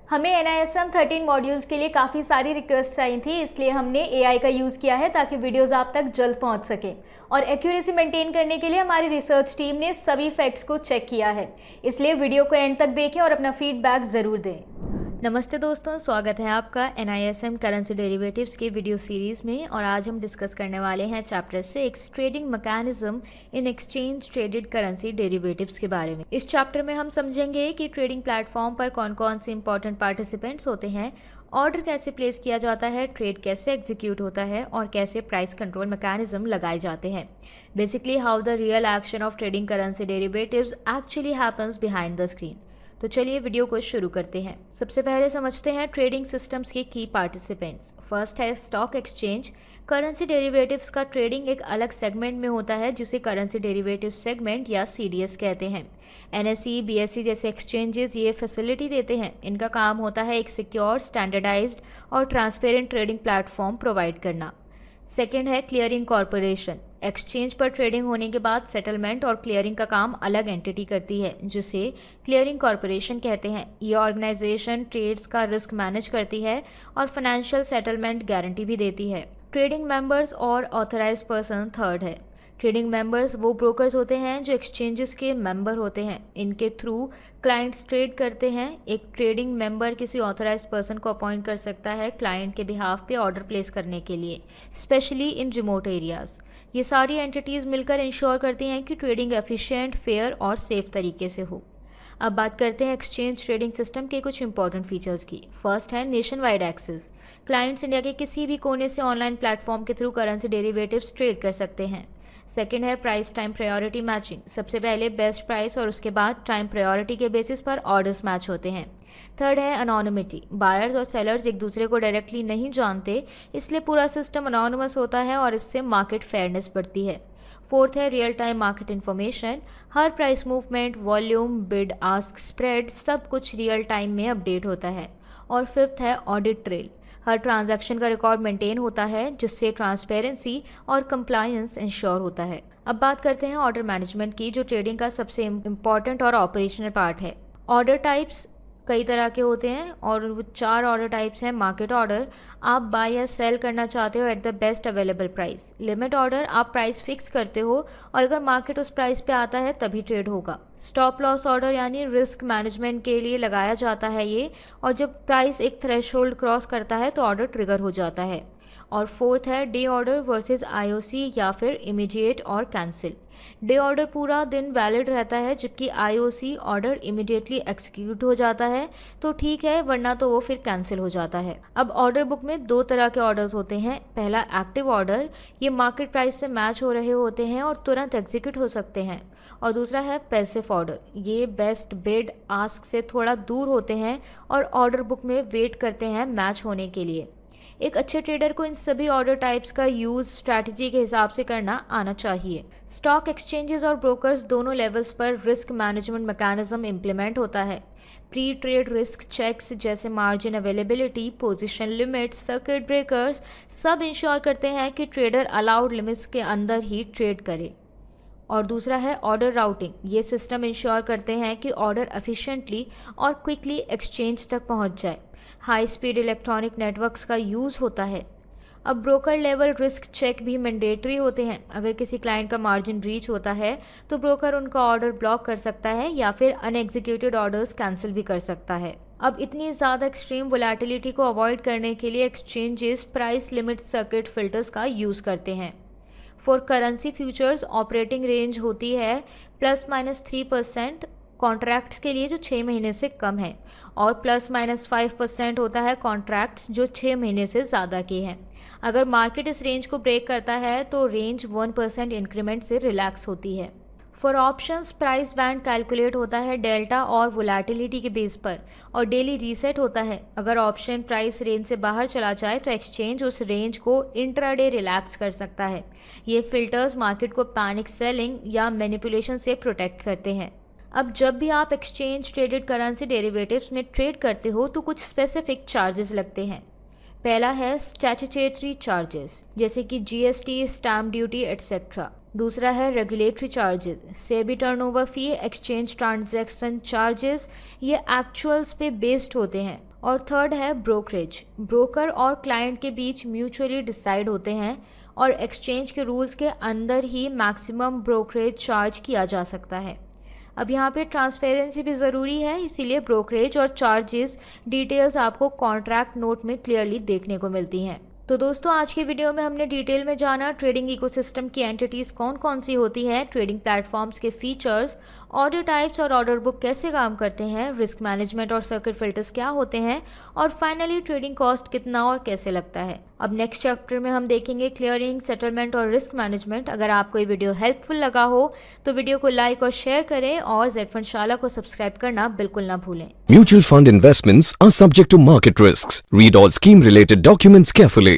हमें NISM 13 modules के लिए काफ़ी सारी रिक्वेस्ट आई थी, इसलिए हमने AI का यूज़ किया है ताकि वीडियोस आप तक जल्द पहुंच सके। और एक्यूरेसी मेंटेन करने के लिए हमारी रिसर्च टीम ने सभी फैक्ट्स को चेक किया है, इसलिए वीडियो को एंड तक देखें और अपना फीडबैक ज़रूर दें। नमस्ते दोस्तों, स्वागत है आपका NISM करेंसी डेरिवेटिव्स के वीडियो सीरीज़ में। और आज हम डिस्कस करने वाले हैं chapter 6 trading mechanism in exchange traded currency derivatives के बारे में। इस चैप्टर में हम समझेंगे कि ट्रेडिंग प्लेटफॉर्म पर कौन कौन से इंपॉर्टेंट पार्टिसिपेंट्स होते हैं, ऑर्डर कैसे प्लेस किया जाता है, ट्रेड कैसे एग्जीक्यूट होता है और कैसे प्राइस कंट्रोल मैकेनिज्म लगाए जाते हैं। Basically how the real action of trading currency derivatives actually happens behind the screen. तो चलिए वीडियो को शुरू करते हैं। सबसे पहले समझते हैं ट्रेडिंग सिस्टम्स के की पार्टिसिपेंट्स। फर्स्ट है स्टॉक एक्सचेंज। करेंसी डेरिवेटिव्स का ट्रेडिंग एक अलग सेगमेंट में होता है जिसे करेंसी डेरिवेटिव सेगमेंट या CDS कहते हैं। NSE, BSE जैसे एक्सचेंजेस ये फैसिलिटी देते हैं। इनका काम होता है एक सिक्योर, स्टैंडर्डाइज्ड और ट्रांसपेरेंट ट्रेडिंग प्लेटफॉर्म प्रोवाइड करना। सेकेंड है क्लियरिंग कॉरपोरेशन। एक्सचेंज पर ट्रेडिंग होने के बाद सेटलमेंट और क्लियरिंग का काम अलग एंटिटी करती है जिसे क्लियरिंग कॉरपोरेशन कहते हैं। ये ऑर्गेनाइजेशन ट्रेड्स का रिस्क मैनेज करती है और फाइनेंशियल सेटलमेंट गारंटी भी देती है। ट्रेडिंग मेंबर्स और ऑथराइज्ड पर्सन थर्ड है। ट्रेडिंग मेंबर्स वो ब्रोकर्स होते हैं जो एक्सचेंजेस के मेंबर होते हैं। इनके थ्रू क्लाइंट्स ट्रेड करते हैं। एक ट्रेडिंग मेंबर किसी ऑथराइज्ड पर्सन को अपॉइंट कर सकता है क्लाइंट के बिहाफ पे ऑर्डर प्लेस करने के लिए, स्पेशली इन रिमोट एरियाज। ये सारी एंटिटीज़ मिलकर इंश्योर करती हैं कि ट्रेडिंग एफिशिएंट, फेयर और सेफ तरीके से हो। अब बात करते हैं एक्सचेंज ट्रेडिंग सिस्टम के कुछ इंपॉर्टेंट फीचर्स की। फर्स्ट है nation wide access. Clients India के किसी भी कोने से ऑनलाइन प्लेटफॉर्म के थ्रू करेंसी डेरिवेटिव्स ट्रेड कर सकते हैं। सेकेंड है प्राइस टाइम प्रायोरिटी मैचिंग। सबसे पहले बेस्ट प्राइस और उसके बाद टाइम प्रायोरिटी के बेसिस पर ऑर्डर्स मैच होते हैं। थर्ड है अनोनिमिटी। बायर्स और सेलर्स एक दूसरे को डायरेक्टली नहीं जानते, इसलिए पूरा सिस्टम अनोनिमस होता है और इससे मार्केट फेयरनेस बढ़ती है। फोर्थ है रियल टाइम मार्केट इन्फॉर्मेशन। हर price movement, volume, bid ask, spread सब कुछ रियल टाइम में अपडेट होता है। और फिफ्थ है ऑडिट ट्रेल। हर ट्रांजैक्शन का रिकॉर्ड मेंटेन होता है जिससे ट्रांसपेरेंसी और कंप्लायंस इंश्योर होता है। अब बात करते हैं ऑर्डर मैनेजमेंट की, जो ट्रेडिंग का सबसे इम्पॉर्टेंट और ऑपरेशनल पार्ट है। ऑर्डर टाइप्स कई तरह के होते हैं और वो 4 ऑर्डर टाइप्स हैं। मार्केट ऑर्डर, आप बाय या सेल करना चाहते हो at the best available price. Limit order, आप प्राइस फिक्स करते हो और अगर मार्केट उस प्राइस पे आता है तभी ट्रेड होगा। स्टॉप लॉस ऑर्डर यानी रिस्क मैनेजमेंट के लिए लगाया जाता है ये, और जब प्राइस एक थ्रेशोल्ड क्रॉस करता है तो ऑर्डर ट्रिगर हो जाता है। और फोर्थ है डे ऑर्डर वर्सेस IOC या फिर इमीडिएट और कैंसिल। डे ऑर्डर पूरा दिन वैलिड रहता है जबकि IOC ऑर्डर इमीडिएटली एक्सिक्यूट हो जाता है तो ठीक है, वरना तो वो फिर कैंसिल हो जाता है। अब ऑर्डर बुक में 2 तरह के ऑर्डर्स होते हैं। पहला एक्टिव ऑर्डर, ये मार्केट प्राइस से मैच हो रहे होते हैं और तुरंत एग्जीक्यूट हो सकते हैं। और दूसरा है पैसिव ऑर्डर, ये बेस्ट बिड आस्क से थोड़ा दूर होते हैं और ऑर्डर बुक में वेट करते हैं मैच होने के लिए। एक अच्छे ट्रेडर को इन सभी ऑर्डर टाइप्स का यूज स्ट्रैटेजी के हिसाब से करना आना चाहिए। स्टॉक एक्सचेंजेस और ब्रोकर्स दोनों लेवल्स पर रिस्क मैनेजमेंट मैकेनिज्म इम्प्लीमेंट होता है। प्री ट्रेड रिस्क चेक्स जैसे margin availability, position limits, circuit breakers सब इंश्योर करते हैं कि ट्रेडर अलाउड लिमिट्स के अंदर ही ट्रेड करे। और दूसरा है ऑर्डर राउटिंग। ये सिस्टम इंश्योर करते हैं कि ऑर्डर एफिशिएंटली और क्विकली एक्सचेंज तक पहुंच जाए। हाई स्पीड इलेक्ट्रॉनिक नेटवर्क्स का यूज़ होता है। अब ब्रोकर लेवल रिस्क चेक भी मैंडेटरी होते हैं। अगर किसी क्लाइंट का मार्जिन ब्रीच होता है तो ब्रोकर उनका ऑर्डर ब्लॉक कर सकता है या फिर अनएग्जीक्यूटेड ऑर्डर्स कैंसिल भी कर सकता है। अब इतनी ज़्यादा एक्सट्रीम वोलेटिलिटी को अवॉइड करने के लिए exchanges price limit circuit filters का यूज़ करते हैं। For currency futures operating range होती है ±3% कॉन्ट्रैक्ट्स के लिए जो 6 महीने से कम है, और ±5% होता है कॉन्ट्रैक्ट्स जो 6 महीने से ज़्यादा के हैं। अगर मार्केट इस रेंज को ब्रेक करता है तो रेंज 1% इंक्रीमेंट से रिलैक्स होती है। For options price band calculate होता है डेल्टा और वोलेटिलिटी के बेस पर और डेली रीसेट होता है। अगर ऑप्शन प्राइस रेंज से बाहर चला जाए तो एक्सचेंज उस रेंज को इंट्राडे रिलैक्स कर सकता है। ये फिल्टर्स मार्केट को पैनिक सेलिंग या मैनिपुलेशन से प्रोटेक्ट करते हैं। अब जब भी आप एक्सचेंज ट्रेडेड करेंसी डेरिवेटिव्स में ट्रेड करते हो तो कुछ स्पेसिफिक चार्जेस लगते हैं। पहला है स्टैट्यूटरी चार्जेस जैसे कि GST, स्टैम्प ड्यूटी एटसेट्रा। दूसरा है रेगुलेटरी चार्जेस, सेबी टर्नओवर फी, एक्सचेंज ट्रांजैक्शन चार्जेस, ये एक्चुअल्स पे बेस्ड होते हैं और थर्ड है ब्रोकरेज। ब्रोकर और क्लाइंट के बीच म्यूचुअली डिसाइड होते हैं और एक्सचेंज के रूल्स के अंदर ही मैक्सिमम ब्रोकरेज चार्ज किया जा सकता है। अब यहाँ पे ट्रांसपेरेंसी भी ज़रूरी है, इसीलिए ब्रोकरेज और चार्जेस डिटेल्स आपको कॉन्ट्रैक्ट नोट में क्लियरली देखने को मिलती हैं। तो दोस्तों, आज की वीडियो में हमने डिटेल में जाना ट्रेडिंग इकोसिस्टम की एंटिटीज़ कौन कौन सी होती हैं, ट्रेडिंग प्लेटफॉर्म्स के फीचर्स, ऑर्डर टाइप्स और ऑर्डर बुक कैसे काम करते हैं, रिस्क मैनेजमेंट और सर्किट फिल्टर्स क्या होते हैं, और फाइनली ट्रेडिंग कॉस्ट कितना और कैसे लगता है। अब नेक्स्ट चैप्टर में हम देखेंगे क्लियरिंग, सेटलमेंट और रिस्क मैनेजमेंट। अगर आपको ये वीडियो हेल्पफुल लगा हो तो वीडियो को लाइक और शेयर करें और जेड फंड शाला को सब्सक्राइब करना बिल्कुल ना भूलें। Mutual fund investments are subject to market risks. Read all scheme related documents carefully.